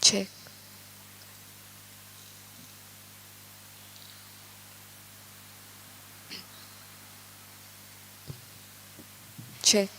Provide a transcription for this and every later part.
Check. Check.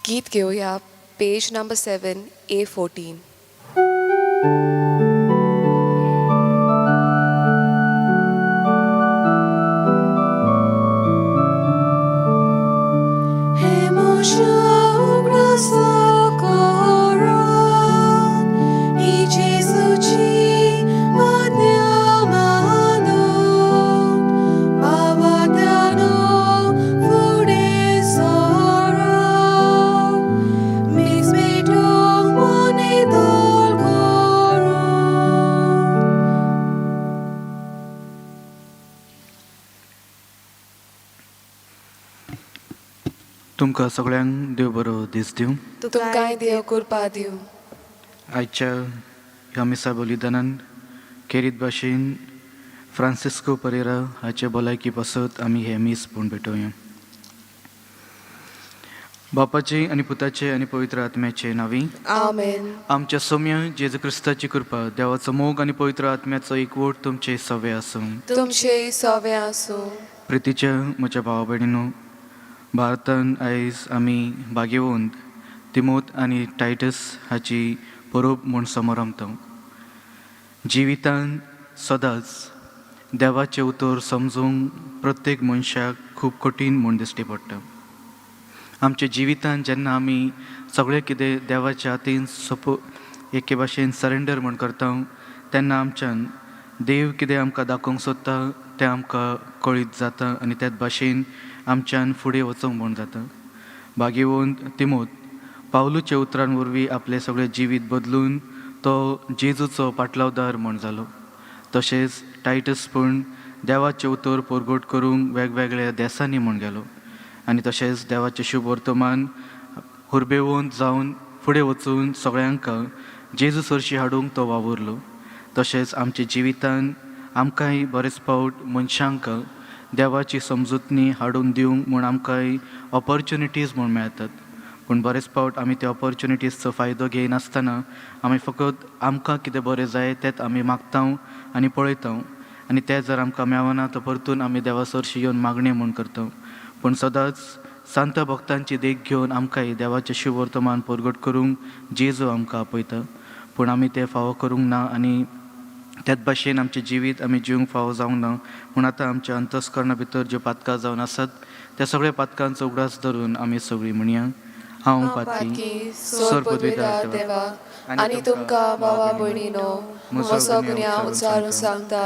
गीत घेऊया page number 7 A14. तुमकां सगळ्यांक देव बरो दीस दिवं. तुमकांय देव कृपा दिवं. आयच्या ह्या मिसा बलिदानान खेरीत भाशेन फ्रांसिस्को परेरा हाचे भलायकी पासत आमी हे मीस पूण भेटोवया. बापाचे आनी पुताचे आनी पवित्र आत्म्याचे नांवी आमेन. आमच्या सौम्य जेजू क्रिस्ताची कृपा, देवाचो मोग आनी पवित्र आत्म्याचो एकवट तुमचे सवे आसूं. तुमचे सवे आसूं. प्रितीच्या म्हज्या भावा भयणीनो, भारतान आयज आमी भाग्यवंत तिमोथ आनी टायटस हाची परोब म्हूण समोर रावता. जिवितान सदांच देवाचे उतर समजूंक प्रत्येक मनशाक खूब कठीण म्हूण दिश्टी पडटा. आमच्या जिवितान जेन्ना आमी सगळें कितें देवाच्या हातीन एके भाशेन सरेंडर म्हूण करता, तेन्ना आमच्यान देव कितें आमकां दाखोवंक सोदता तें आमकां कळीत जाता आनी त्याच भाशेन आमच्यान फुडें वचूंक म्हूण जाता. भाग्यवंत तिमोथ पावलूच्या उतरां वरवीं आपलें सगळें जिवीत बदलून तो जेजूचो पाटलावदार म्हूण जालो. तशेंच टायटस पूण देवाचें उतर परगट करूंक वेगवेगळ्या देसांनी म्हूण गेलो आनी तशेंच देवाचें शुभ वर्तमान हुरबेवंत जावन फुडें वचून सगळ्यांक जेजू सरशी हाडूंक तो वावुरलो. तशेंच आमच्या जिवितान आमकांय बरेच फावट मनशांक देवाची समजुतनी हाडून दिवंक म्हूण आमकांय ऑपॉर्च्युनिटीज म्हूण मेळटात. पूण बरेच फावट आमी त्या ऑपॉर्च्युनिटीजचो फायदो घेयनासतना आमी फकत आमकां कितें बरें जाय तेंच आमी मागता आनी पळयता आनी तें जर आमकां मेळना तर परतून आमी देवा सरशी येवन मागणी म्हूण करता. पूण सदांच सांत भक्तांची देख घेवन आमकांय देवाचें शुभ वर्तमान परगट करूंक जेजू आमकां आपयता. पूण आमी तें फावो करूंक ना आनी त्याच भाशेन आमचें जिवीत आमी जिवंक फावो जावंक ना. पूण आतां आमच्या अंतस्करणा भितर ज्यो पातकां जावन आसात त्या सगळ्या पातकांचो उगडास धरून आमी सगळीं म्हणया. हांव पातकी सोर पदवीदार देवा आनी तुमकां भावा भयणीनो म्हजो गुन्यांव उचारून सांगता.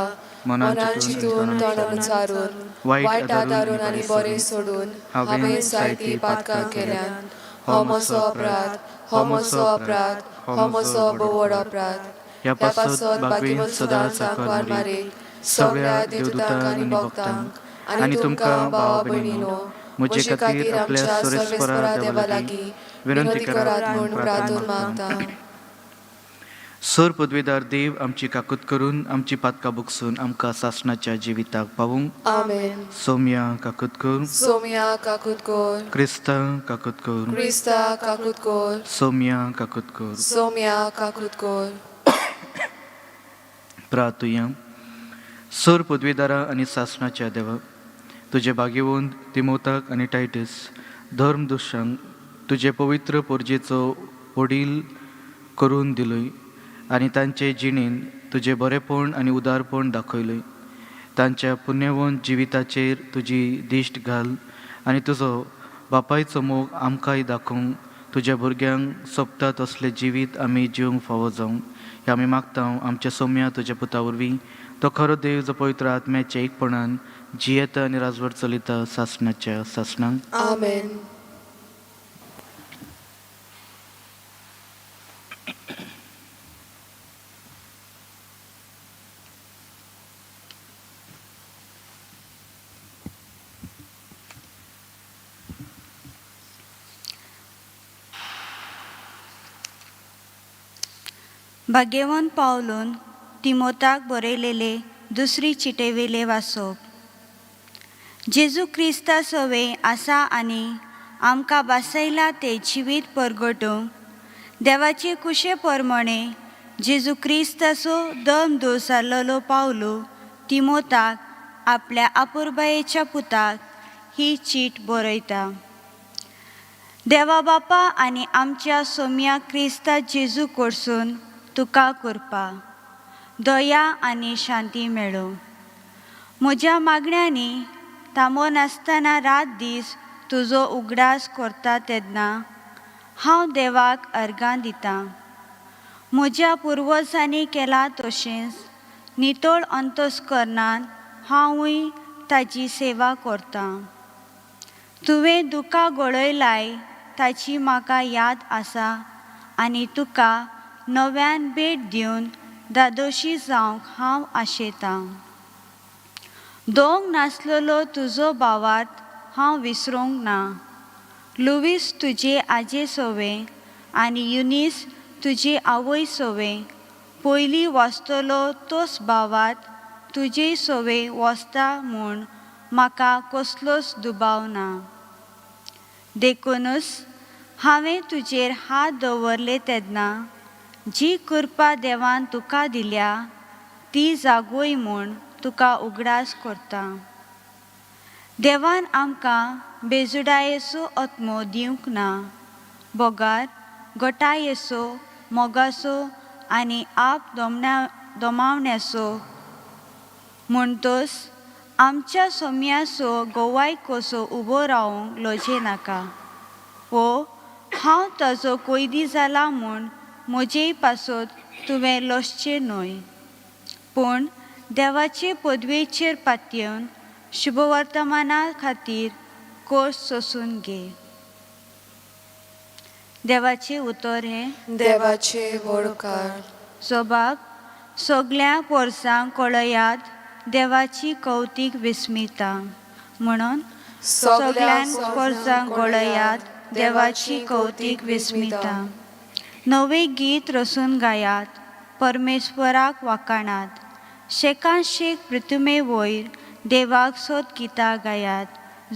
मनान चिंतून तोंडान उचारून वायट आदारून आनी बरें सोडून हांवें जायतीं पातकां केल्यान. हो म्हजो अपराध, हो म्हजो अपराध, हो म्हजो बोवड अपराध. ह्या पासत भागवीन सदां सांकवार मारे सगळ्या देवदूतांक आनी भक्तांक आनी तुमकां भावा भयणीनो म्हजे खातीर आपल्या सर्वेस्परा देवा लागीं विनंती करात म्हूण प्रार्थना मागता. सर पदवीदार देव आमची काकूत करून आमची पातकां बुकसून आमकां सासणाच्या जिविताक पावूंक. आमेन. सौम्या काकूत कर. सौम्या काकूत कर. क्रिस्ता काकूत कर. क्रिस्ता काकूत कर. सौम्या काकूत कर. सौम्या काकूत कर. प्रार्थुया. सर पदवीदारा आनी सासणाच्या देवा, तुजे भाग्यवंत तिमोथाक आनी टायटस धर्मदुशांक तुजे पवित्र पोरजेचो वडील करून दिलोय आनी तांचे जिणेन तुजें बरेंपण आनी उदारपण दाखयलय. तांच्या पुण्यवंत जिविताचेर तुजी दिश्ट घाल आनी तुजो बापायचो मोग आमकांय दाखोवंक तुज्या भुरग्यांक सोबता तसलें जिवीत आमी जिवंक फावो जावंक हें आमी मागता आमच्या सौम्या तुज्या पुता वरवीं. तो खरो देव जो पवित्र आत्म्याच्या एकपणान जियेता आनी राजवट चलयता सासणाच्या सासणांक. आमेन. भाग्यवन पावलून तिमोथाक बरयलेले दुसरी चिटेवेले वाचप. जेजू क्रिस्ता सवे आसा आनी आमकां बासयला ते जिवीत परगटूंक देवाचे कुशे प्रमाणे जेजू क्रिस्ताचो दम दोस जाल्लो पावलो तिमोथाक आपल्या आपुरबायेच्या पुताक ही चीट बरयता. देवा बापा आनी आमच्या सोम्या क्रिस्ता जेजू कडसून तुका करपा दया आनी शांती मेळो. म्हज्या मागण्यांनी थांबो नासतना रात दीस तुजो उगडास करता तेन्ना हांव देवाक अर्गां दितां. म्हज्या पुर्वजांनी केलां तशेंच नितळ अंतस्करणान हांवूय ताची सेवा करतां. तुवें दुकां गळयलाय ताची म्हाका याद आसा आनी तुका नव्यान भेट दिवन दादोशी जावंक हांव आशेतां. दोंग नासलेलो तुजो भावार्थ हांव विसरूंक ना. लुवीस तुजे आजे सोवे आनी युनीस तुजे आवय सोवे पयलीं वचतलो तोच भावार्थ तुजे सोवे वचता म्हूण म्हाका कसलोच दुबाव ना. देखूनच हांवें तुजेर हात दवरले तेन्ना जी कृपा देवान तुका दिल्या ती जागोय म्हूण तुका उगडास करता. देवान आमकां बेजुडायेचो आत्मो दिवंक ना, बोगार घटायेचो मोगाचो आनी आप दोमावण्याचो म्हणटोच आमच्या सोम्याचो गोवाय कसो उबो रावंक लोजे नाका. वो हांव ताजो कैदी जाला म्हूण म्हजे पासत तुवें लोसचें न्हय, पूण देवाचे पदवेचेर पातयेवन शुभवर्तमाना खातीर कोर्स सोंसून घे. देवाचे उतर हें देवाचे वळकार. जबाब. सगळ्या पोरसांक कळयात देवाची कौतीक विस्मिता. म्हणून सगळ्यांक पोरसांक कळयात देवाची कौतीक विस्मिता. नवे गीत रचून गायात परमेश्वराक वाखाणात. शेकान शेक पृथ्वे वयर देवाक सोत गितां गायात.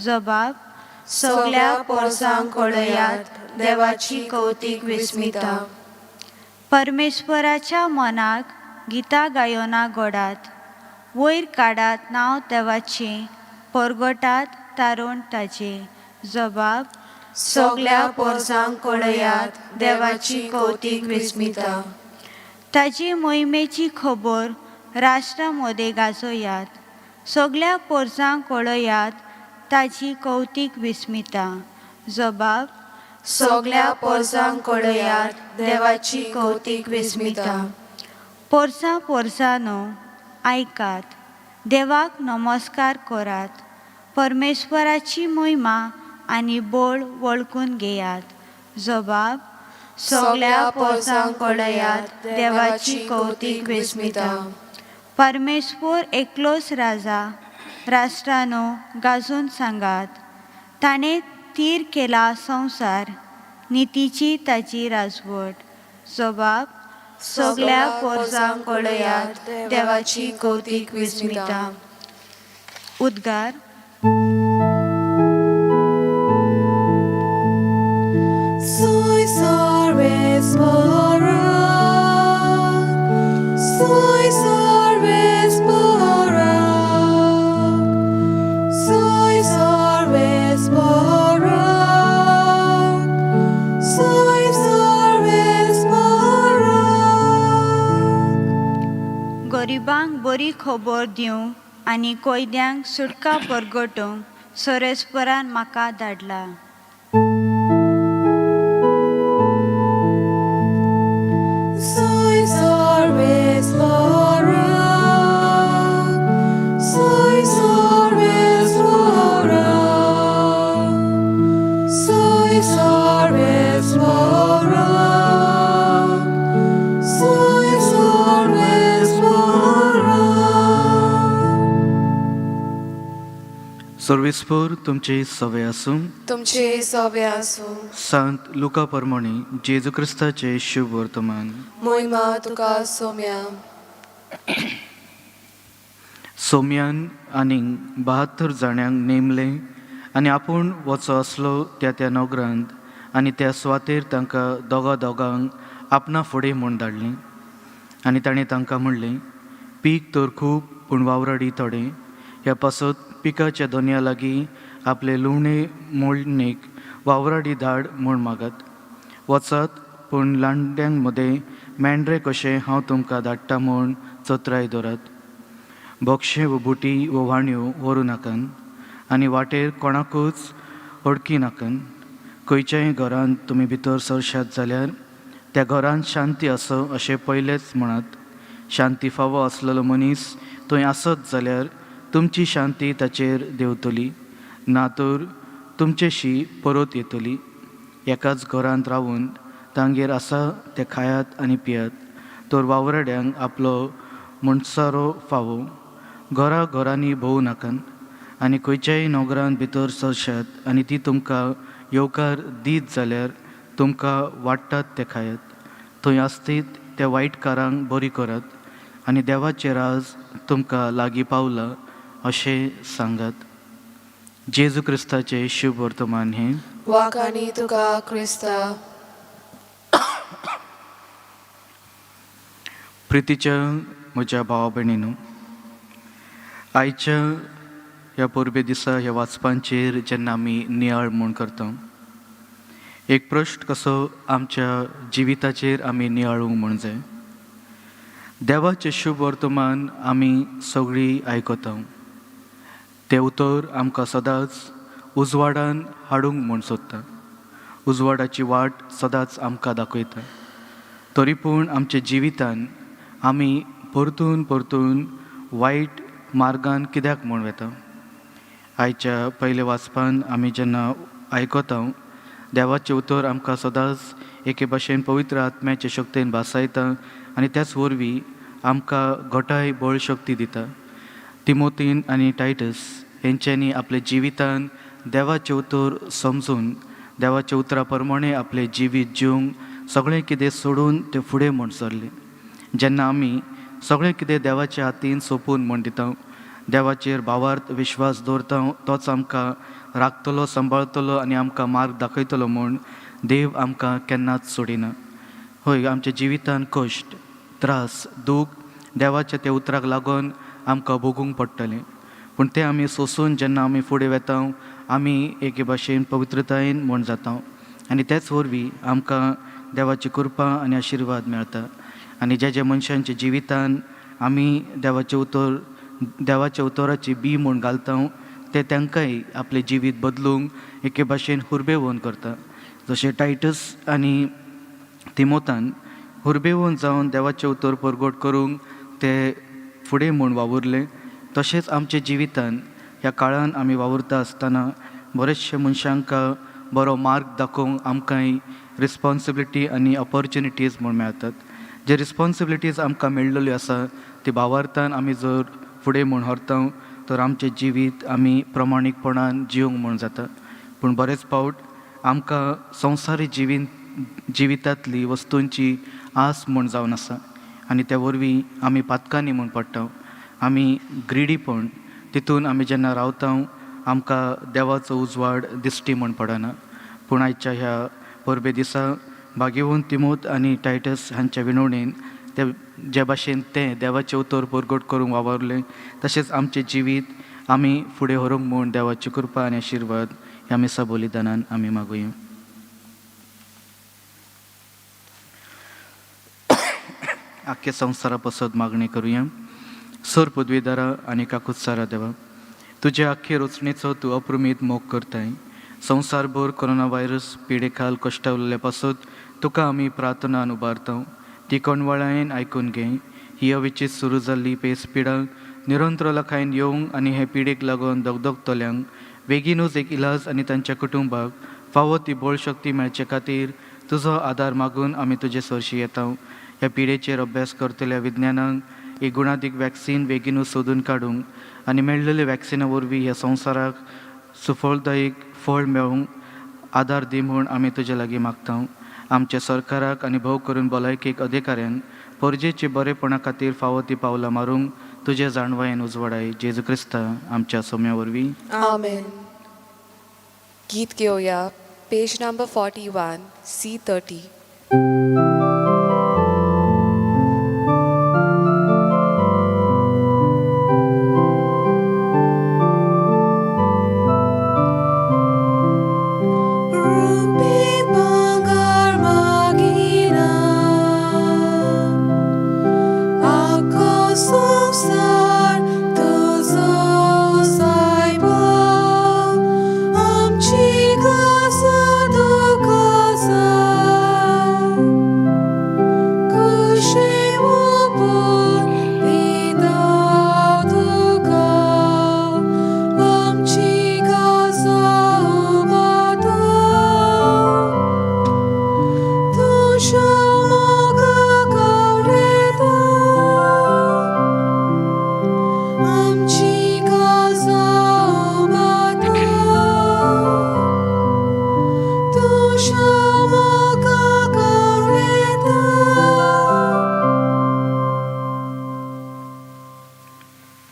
जबाब. सगळ्या पोरसांक कळयात देवाची कौतीक विस्मिता. परमेश्वराच्या मनाक गितां गायोना गोडात. वयर काडात नांव देवाचें, परगटात तारण ताजे. जबाब. सगळ्या पोरसांक कळयात देवाची कौतीक विस्मिता. ताजी मोहिमेची खबर राष्ट्रा मदें गाजोयात. सगळ्या पोरसांक कळयात ताजी कौतीक विस्मिता. जबाब. सगळ्या पोरसांक कळयात देवाची कौतीक विस्मिता. पोरसां पोरसांनो आयकात, देवाक नमस्कार करात. परमेश्वराची महिमा आनी बोळ वळखून घेयात. जबाब. सगळ्या पोरसांक कळयात देवाची कौतीक विस्मिता. परमेश्वर एकलोच राजा. राष्ट्रांनो गाजून सांगात. ताणें तीर केला संवसार, नितीची ताची राजवट. जबाब. सगळ्या पोरसांक कळयात देवाची कौतीक विस्मिता. उद्गार. Soy sarves morak, soy sarves morak, soy sarves morak, soy sarves morak. गरिबांक बरी खबर दिवंक आनी कोयद्यांक सुटका परगटूंक सोरेस्परान म्हाका धाडला. Soy sarves morak, soy sarves morak, soy sarves morak, soy sarves morak. सर्वेस्पर तुमचे सवय आसूं. तुमचे सवे आसूं. संत लुका प्रमाणे जेजू क्रिस्ताचे शुभ वर्तमान. मोहिमा तुका सोम्या. सोम्यान आनीक 72 जाणांक नेमले आनी आपूण वचो आसलो त्या नगरांत आनी त्या सुवातेर तांकां दोगांक आपणा फुडें म्हूण धाडलें. आनी ताणें तांकां म्हणलें, पीक तर खूब पूण वावराडी थोडे. ह्या पासत पिकाच्या दोनया लागीं आपले लुवणे मोडणेक वावराडी धाड म्हूण मागात. वचात पूण लांड्यांक मदें मेंढरे कशें हांव तुमकां धाडटा म्हूण चत्राय दवरात. बोक्षे व बुटी व वाण्यो व्हरूं नाकान आनी वाटेर कोणाकूच अडकी नाकान. खंयच्याय घरांत तुमी भितर सरशात जाल्यार त्या घरांत शांती आसो अशें पयलेंच म्हणात. शांती फावो आसलेलो मनीस थंय आसत जाल्यार तुमची शांती ताचेर देंवतली, ना तर तुमचेशी परत येतली. एकाच घरांत रावून तांगेर आसा ते खायात आनी पियात. तर वावराड्यांक आपलो म्हणसारो फावो. घरांनी भोवूं नाकान आनी खंयच्याय नोगरांत भितर सरशात आनी ती तुमकां येवकार दीत जाल्यार तुमकां वाडटात ते खायात. थंय आसतीत त्या वायटकारांक बरी करात आनी देवाचें राज तुमकां लागीं पावलां अशें सांगात. जेजू क्रिस्ताचें शुभ वर्तमान हें. वाखाणी तुका क्रिस्ता. प्रितीच्या म्हज्या भावा भयणीनो, आयच्या ह्या परबे दिसा ह्या वाचपांचेर जेन्ना आमी नियाळ म्हूण करता, एक प्रश्न कसो आमच्या जिविताचेर आमी नियाळूंक म्हूण जाय. देवाचें शुभ वर्तमान आमी सगळीं आयकता. तें उतर आमकां सदांच उजवाडान हाडूंक म्हूण सोदता. उजवाडाची वाट सदांच आमकां दाखयता. तरी पूण आमच्या जिवितान आमी परतून वायट मार्गान कित्याक म्हूण वेता. आयच्या पयल्या वाचपान आमी जेन्ना आयकता, देवाचें उतर आमकां सदांच एके भाशेन पवित्र आत्म्याचे शक्तीन भासायता आनी त्याच वरवीं आमकां घटाय बळ शक्ती दिता. तिमोथीन आनी टायटस हेंच्यांनी आपल्या जिवितान देवाचें उतर समजून देवाच्या उतरा प्रमाणे आपलें जिवीत जिवंक सगळें कितें सोडून ते फुडें म्हूण सरले. जेन्ना आमी सगळें कितें देवाच्या हातीन सोंपून म्हूण दिता, देवाचेर भावार्थ विश्वास दवरता, तोच आमकां राखतलो, सांबाळतलो आनी आमकां मार्ग दाखयतलो म्हूण देव आमकां केन्नाच सोडिना. हय, आमच्या जिवितान कश्ट, त्रास, दूख देवाच्या त्या उतराक लागून आमकां भोगूंक पडटलें. पूण तें आमी सोंसून जेन्ना आमी फुडें वेता, आमी एके भाशेन पवित्रतायेन म्हूण जाता आनी तेच वरवीं आमकां देवाची कृपा आनी आशिर्वाद मेळटा. आनी ज्या मनशांच्या जिवितान आमी देवाच्या उतराची बी म्हूण घालता, ते तांकांय आपलें जिवीत बदलूंक एके भाशेन हुर्बेवून करता. जशें टायटस आनी तिमोथान हुर्बेवून जावन देवाचें उतर परगट करूंक ते फुडें म्हूण वावुरले, तशेंच आमच्या जिवितान ह्या काळान आमी वावुरता आसतना बरेचशे मनशांक बरो मार्ग दाखोवंक आमकांय रिस्पॉन्सिबिलिटी आनी ऑपॉर्च्युनिटीज म्हूण मेळटात. जे रिस्पॉन्सिबिलिटीज आमकां मेळिल्ल्यो आसा ती भावार्थान आमी जर फुडें म्हूण व्हरता तर आमचें जिवीत आमी प्रमाणीकपणान जिवंक म्हूण जाता. पूण बरेच फावट आमकां संवसारी जिवितांतली वस्तूंची आस म्हूण जावन आसा आनी त्या वरवीं आमी पातकांनी म्हूण पडटा. आमी ग्रिडीपण तितून आमी जेन्ना रावता आमकां देवाचो उजवाड दिश्टी म्हूण पडना. पूण आयच्या ह्या परबे दिसा भाग्यवन तिमोथ आनी टायटस हांच्या विनवणेन ते जे भाशेन ते देवाचें उतर परगट करूंक वावरलें, तशेंच आमचें जिवीत आमी फुडें व्हरूंक म्हूण देवाची कृपा आनी आशिर्वाद ह्या मिसा बलिदानान आमी मागुया. आख्या संवसारा पसत मागणी करुया. सर पदवीदारा आनी काकुत्सारा देवा, तुजे आख्खे रचणेचो तूं अप्रमीत मोग करताय. संवसारभर कोरोना व्हायरस पिडेखाल कश्टावलेल्या पासत तुका आमी प्रार्थनान उबारता. ती कणवळायेन आयकून घे. ही अविचीत सुरू जाल्ली पेस पिडा निरंतर लखायन येवंक आनी हे पिडेक लागून दगदगतल्यांक बेगीनूच एक इलाज आनी तांच्या कुटुंबाक फावो ती बळ शक्ती मेळचे खातीर तुजो आदार मागून आमी तुजे सरशी येता. ह्या पिडेचेर अभ्यास करतल्या विज्ञानांक एक गुणादीक वॅक्सीन बेगीनूच सोदून काडूंक आनी मेळिल्ले वॅक्सिना वरवीं ह्या संवसाराक सुफलदायक फळ मेळूंक आदार दी म्हूण आमी तुजे लागीं मागता. आमच्या सरकाराक आनी भोव करून भलायकेक अधिकाऱ्यांक परजेचे बरेपणा खातीर फावो ती पावलां मारूंक तुजे जाणवायेन उजवाडाय. जेजू क्रिस्ता आमच्या सोम्या वरवीं. आमेन. गीत घेवया पेज नंबर 41 C30.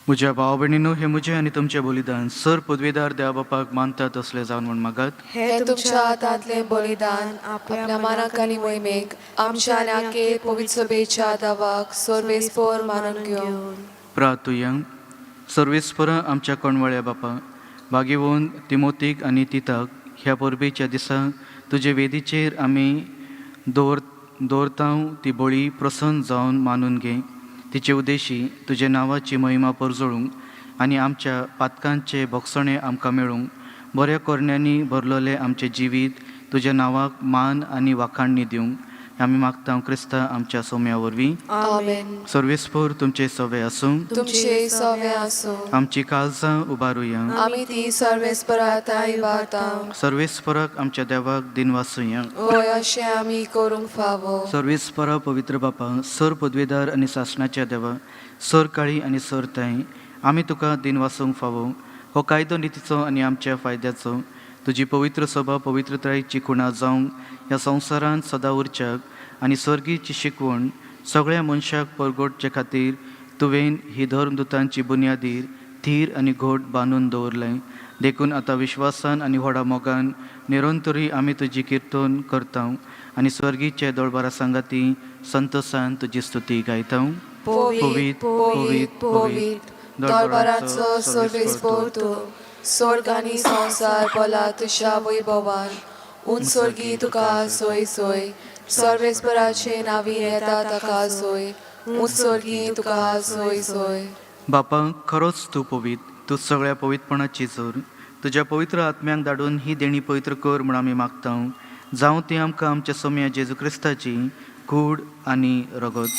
म्हज्या भाव भयणीनो, हे म्हजें आनी तुमचें बलिदान सर पदवीदार देवा बापाक मानता तसलें जावन म्हूण मागात. हे तुमच्या हातांतलें बलिदान आपल्या मनाक आनी मोहिमेक आमच्या आनी आखे पवित्र सभेच्या दावाक सर्वेस्पर मानून घेवन प्रार्थुया. सर्वेस्परा आमच्या कोणवळ्या बापा, भागिवोन तिमोतीक आनी तिताक ह्या परबेच्या दिसा तुजे वेदीचेर आमी दवरता ती बळी प्रसन्न जावन मानून घे. तिचे उद्देशी तुजे नांवाची महिमा परजळूंक आनी आमच्या पातकांचे भोगसणे आमकां मेळूंक बऱ्या कोरण्यांनी भरलोले आमचे जिवीत तुज्या नांवाक मान आनी वाखाणणी दिवंक आमी मागता क्रिस्ता आमच्या सोम्या वरवीं. आमेन. सर्वेस्पर तुमचे सवे आसूं. तुमचे सवे आसूं. आमची काळजां उबारुया. आमी ती सर्वेस्पराताय इबारता. सर्वेस्पराक आमच्या देवाक दिन वासुया. होय अशें आमी करूंक फावो. सर्वेस्परा पवित्र बापा, सर पदवीदार आनी शासनाच्या देवा, सर काळी आनी सर ताई, आमी तुका दिन वासूंक फावो. हो कायदो नितीचो आनी आमच्या फायद्याचो तुजी पवित्र सभा पवित्रतायेची खुणा जावंक ह्या संवसारांत सदां उरच्याक आनी सर्गीची शिकवण सगळ्या मनशाक परगोडचे खातीर तुवें ही धर्मदुतांची बुन्यादीर थीर आनी घोट बांदून दवरलें. देखून आतां विश्वासान आनी व्हडा मोगान निरंतरी आमी तुजी किर्तन करता आनी स्वर्गीचे दळबारा सांगाती संतोसान तुजी स्तुती गायता. पोवीत पोवीत पोवीत दरबाराचो सर्वेस्पर तूं, स्वर्ग आनी संवसार भला तुज्या वैभवान उंचसर्गी तुका सोय सोय. सर्वेस्पराचे नांवी येता ताका सोय, उंचसर्गी तुका सोय सोय. बापा, खरोच तूं पवित, तूं सगळ्या पवित्रपणाची जोर. तुज्या पवित्र आत्म्यांक धाडून ही देणी पवित्र कर म्हूण आमी मागता. जावं ती आमकां आमच्या सोम्या जेजू क्रिस्ताची कूड आनी रगत.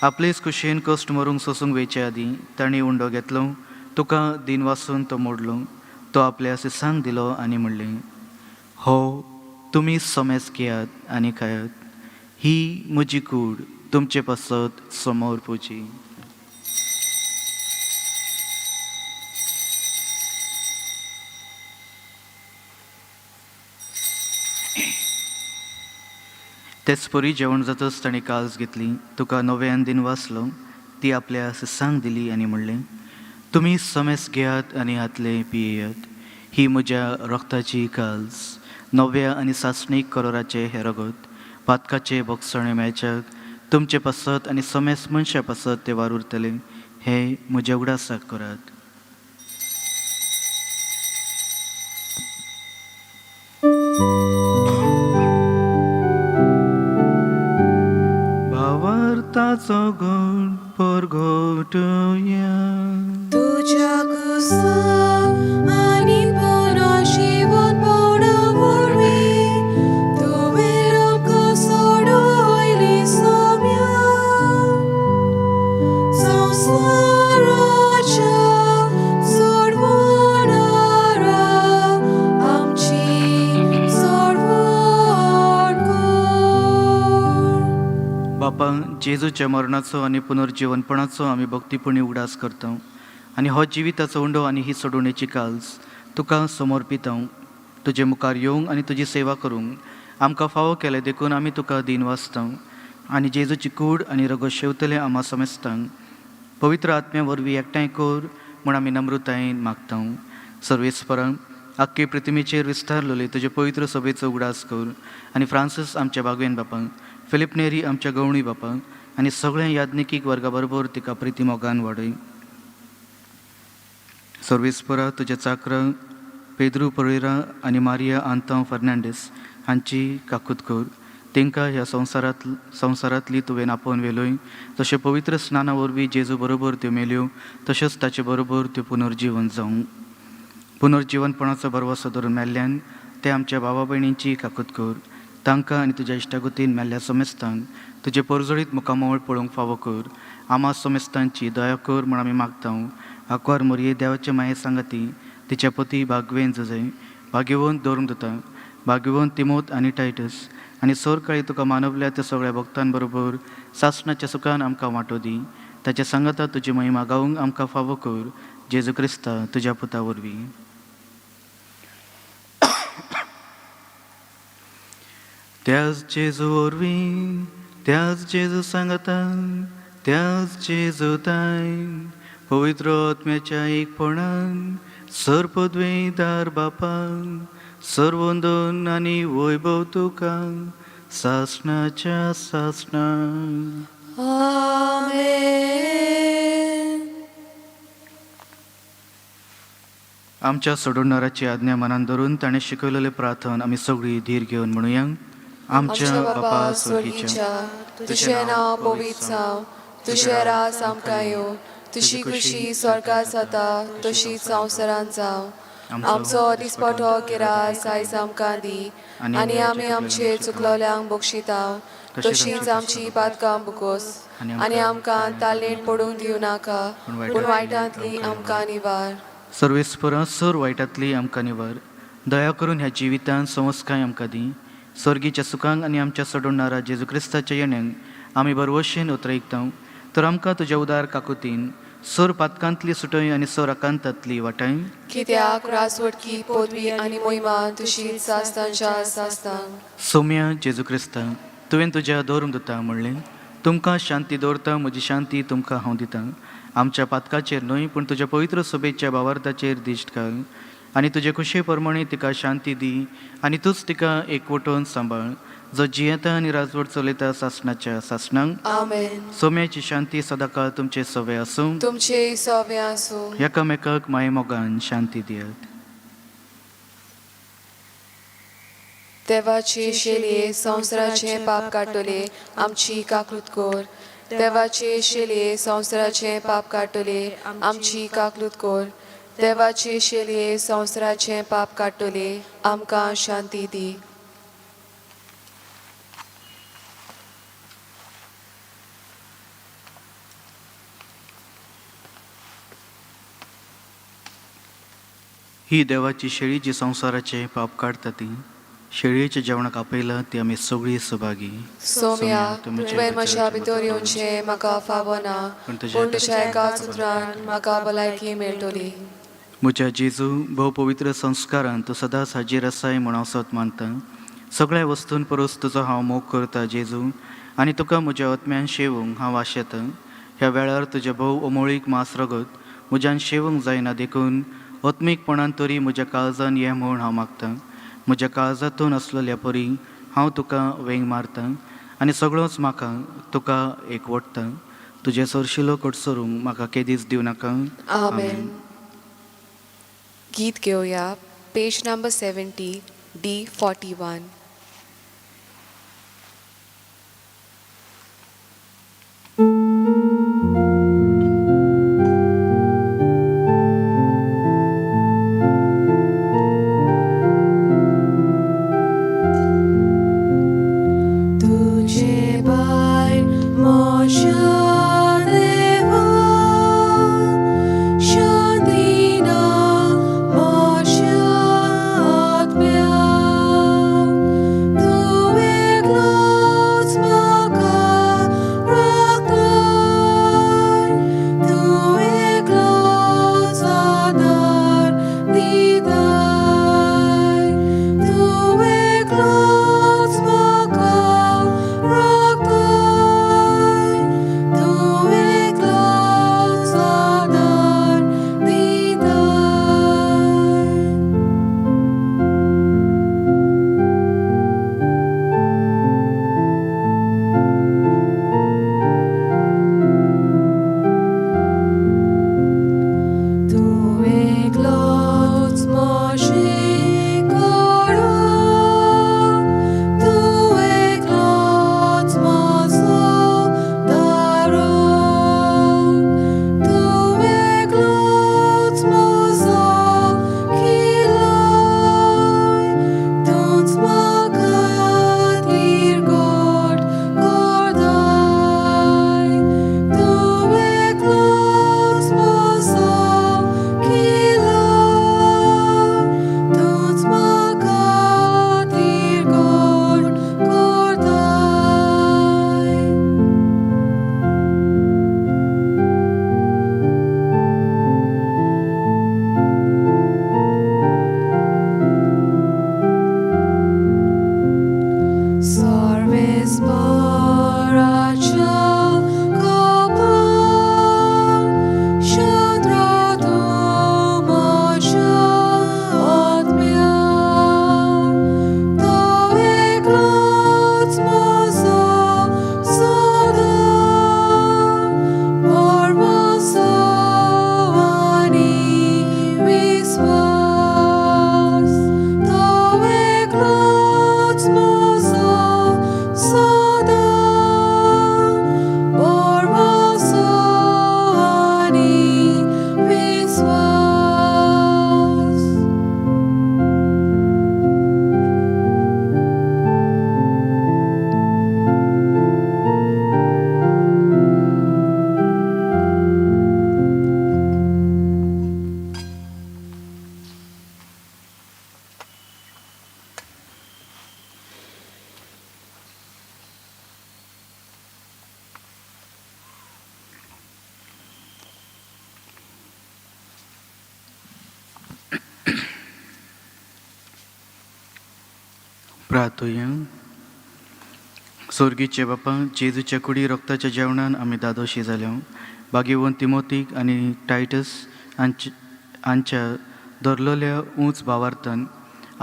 आपलेच कुशेन कश्ट मरूंक सोसूंक वयचे आदीं ताणें उंडो घेतलो, तुका दिन वासून तो मोडलो. तो आपल्या सिसांक दिलो आनी म्हणलें, हो तुमी सोमेस घेयात आनी खायात, ही म्हजी कूड तुमचे पासत समोर पुजी. तेच परी जेवण जातच ताणें काल्स घेतली, तुका नव्यान दिन वाचलो, ती आपल्या सिसांक दिली आनी म्हणलें, तुमी समेस घेयात आनी हातले पियेयात, ही म्हज्या रक्ताची काल्स, नव्या आनी सासणीक करोराचे हे रगत, पातकाचे भोगसणे मेळच्याक तुमचे पासत आनी समेस मनशा पासत ते वार उरतले. हे म्हज्या उगडासाक करात. भावार्थाचो घोट परगोटया. तुझ्या कुसा आनी पुनः जीवन पडवरवी तुवें लोक सोडोयली सोम्या. संवसाराच्या सोडवणारा आमची सोडवण कर. बापा, जेजूच्या मरणाचो आनी पुनर्जीवनपणाचो आमी भक्तीपणी उगडास करता आनी हो जिविताचो उंडो आनी ही सोडवणेची काल्स तुका समर्पिता. तुजे मुखार येवंक आनी तुजी सेवा करूंक आमकां फावो केले देखून आमी तुका दिन वाचता आनी जेजूची कूड आनी रगत शेवतले आम्हा समेस्तांक पवित्र आत्म्या वरवीं एकठांय कर म्हूण आमी नम्रतायेन मागता. सर्वेस्परा आख्खे पृथ्वीचेर विस्तारलेले तुजे पवित्र सभेचो उगडास कर आनी फ्रांसीस आमच्या बागवेन बापाक, फिलिप नेरी आमच्या गवळी बापाक आनी सगळ्या याज्ञिकीक वर्गा बरोबर तिका प्रिती मोगान वाडय. सर्वेस्परा तुज्या चाकरा पेद्रू परेरा आनी मारिया आंतांव फर्नांडीस हांची काकूत कर. तांकां ह्या संवसारांतली तुवें आपोवन वेलोय तशें पवित्र स्नाना वरवीं जेजू बरोबर त्यो मेल्यो तशेंच ताचे बरोबर त्यो पुनर्जीवन जावं. पुनर्जीवनपणाचो बरवसो धरून मेल्ल्यान ते आमच्या भावा भयणींची काकूत कर. तांकां आनी तुज्या इश्टागतीन मेल्ल्या समेस्तांक तुजे परजळीत मुखामोळ पळोवंक फावो कर. आम्हा समेस्तांची दया कर म्हूण आमी मागता. आंकवार मोरये देवाचे माये सांगाती तिच्या पती भागवेन जजय, भाग्यवंत दोरमदूता, भाग्यवंत तिमोत आनी टायटस आनी सर काळी तुका मानवल्या त्या सगळ्या भक्तां बरोबर सासणाच्या सुखान आमकां वांटो दी. ताच्या सांगाता तुजी महिमा गावंक आमकां फावो कर. जेजू क्रिस्ता तुज्या पुता वरवीं. त्याच जेजू वरवीं, त्याच जेजू सांगाता, त्याच जेजू ताय पवित्र आत्म्याच्या एकपणान सर्पद्वेदार बापाक सर्वोंदन आनी वैभव तुका सासणाच्या सासणा. आमेन. आमच्या सोडवणाराची आज्ञा मनान धरून ताणें शिकयलेले प्रार्थना आमी सगळीं धीर घेवन म्हणुया. आमच्या बापा स्वर्गीच्या, तुझें नांव पवित्र जावं, तुझें राज आमकां येवं, तुजी खुशी स्वर्गांत जाता तशीच संवसारांत जावं. आमचो दिसपटो गिराय आयज आमकां दी आनी आमी आमचे चुकलोल्यांक बक्षिता तशीच आमची पातकां बुकोस आनी आमकां तालनेत पडूंक दिवं नाका पूण वायटांतली आमकां निवार. सर्वेस्परा सर वायटांतली आमकां निवार. दया करून ह्या जिवितांत संस्काय आमकां दी. स्वर्गीच्या सुखांक आनी आमच्या सोडवणारा जेजू क्रिस्ताच्या येण्याक आमी बरवशेन उतरयता. तर आमकां तुज्या उदार काकुतीन सर पातकांतली सुटय आनी सर आकांतांतली वाटाय. कित्याक राजवटकी पदवी आनी मोहिमा तुशी सासतांच्या सासतांक. सौम्या जेजू क्रिस्ता, तुवें तुज्या दोरमदूता म्हणलें, तुमकां शांती दवरता, म्हजी शांती तुमकां हांव दितां. आमच्या पातकाचेर न्हय पूण तुज्या पवित्र सभेच्या भावार्थाचेर दिश्ट घाल आनी तुजे खुशे प्रमाणे तिका शांती दी आनी तूच तिका एकवटून सांबाळ जो जियेता आनी राजवट चलयता सासणाच्या सासणांक. आमेन. सौम्याची शांती सदांकाळ तुमचे सवे आसूं. तुमचे सवे आसूं. एकामेकाक माये मोगान शांती दियात. देवाचे शेलये संवसाराचे पाप काडटले आमची काकूत कर. देवाचे शेलये संवसाराचे पाप काडटले आमची काकूत कर. देवाचे शेलये संवसाराचे पाप काडटले आमकां शांती दी. ही देवाची शेळी जी संवसाराचे पाप काडटा ती शेळयेच्या जेवणाक आपयला ती आमी सगळीं सहभागी. सौम्या, तुवें म्हज्या भितर येवचें म्हाका फावो ना पूण तुज्या एकाच उतरान म्हाका भलायकी मेळटली. म्हज्या जेजू भोव पवित्र संस्कारांत तूं सदांच हाजीर आसाय म्हूण हांव सत मानतां. सगळ्या वस्तून परस तुजो हांव मोग करता जेजू आनी तुका म्हज्या आत्म्यान शेवूंक हांव आशेतां. ह्या वेळार तुज्या भोव अमोळीक मास रगत म्हज्यान शेवूंक जायना देखून आत्मीकपणान तरी म्हज्या काळजान ये म्हूण हांव मागतां. म्हज्या काळजांतून आसलेल्या परी हांव तुका वेंग मारतां आनी सगळोच म्हाका तुका एकवटता. तुजे सरशिलो कटसरूंक म्हाका केदीच दिवं नाका. आमेन. गीत घेवया. Page number 70 D41. प्रार्थूया. स्वर्गीचे बापा, जेजूच्या कुडी रक्ताच्या जेवणान आमी दादोशी जाल्यो. भाग्यवन तिमोतीक आनी टायटस हांच्या धरलेल्या उंच भावार्थान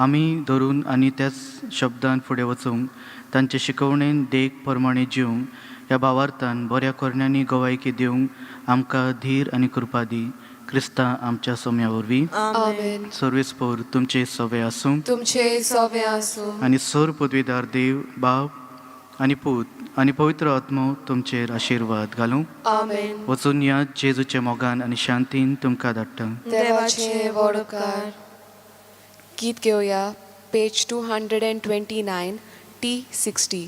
आमी धरून आनी त्याच शब्दान फुडें वचूंक तांचे शिकवणेन देख प्रमाणे जिवंक ह्या भावार्थान बऱ्या करण्यांनी गवायकी दिवंक आमकां धीर आनी कृपा दी. क्रिस्ता आमच्या सोम्या वरवीं. आमेन. सर्वेस्पोर तुमचे सवे आसूं तुमचे सवे आसूं आनी सर पदवीदार देव बाप आनी पूत आनी पवित्र आत्मो तुमचेर आशिर्वाद घालूं. आमेन. वचून या जेजूचे मोगान आनी शांतीन तुमकां धाडटा. देवाचे व्हड उपकार. गीत घेवया पेज 229 T60.